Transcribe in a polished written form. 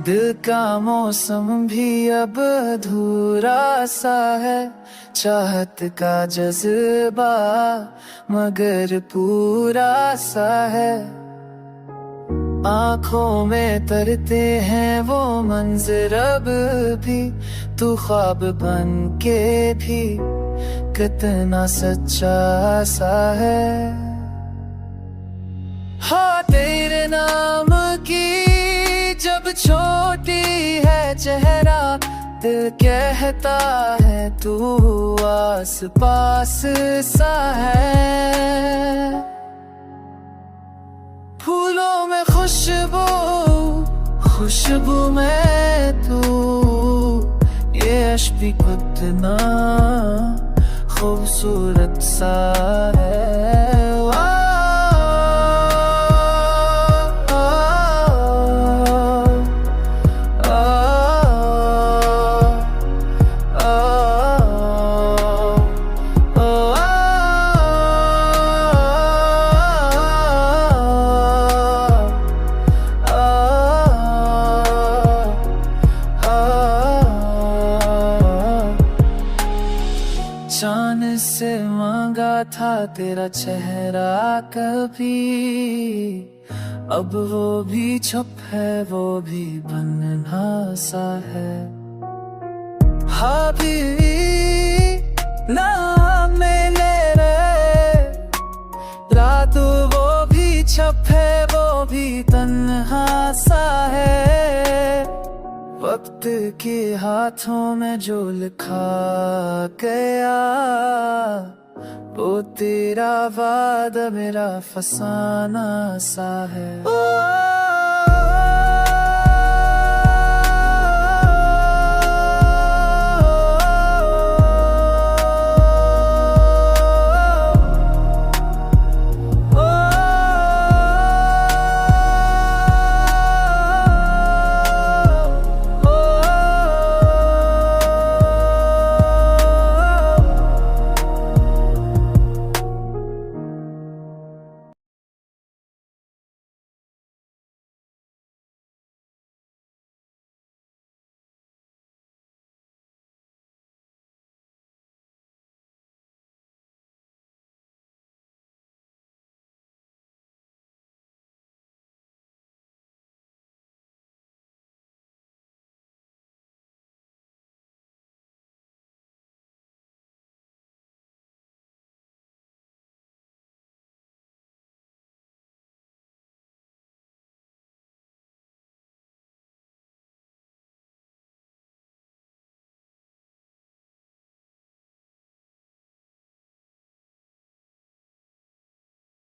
दिल का मौसम भी अब अधूरा सा है, चाहत का जज्बा मगर पूरा सा है। आँखों में तरते हैं वो मंजर अब भी, तू ख्वाब बन के भी कितना सच्चा सा है। हाँ तेरे नाम की जब छोटी है चेहरा, दिल कहता है तू आस पास सा है। फूलों में खुशबू, खुशबू में तू, ये अश्क भी कितना खूबसूरत सा है। चाँद से मांगा था तेरा चेहरा कभी, अब वो भी छुप है, वो भी बनना सा है। हाबी ना मिले रे रात, वो भी छप है, वो भी तन्हा सा है। वक्त के हाथों में जो लिखा गया, वो तेरा वादा मेरा फसाना सा है।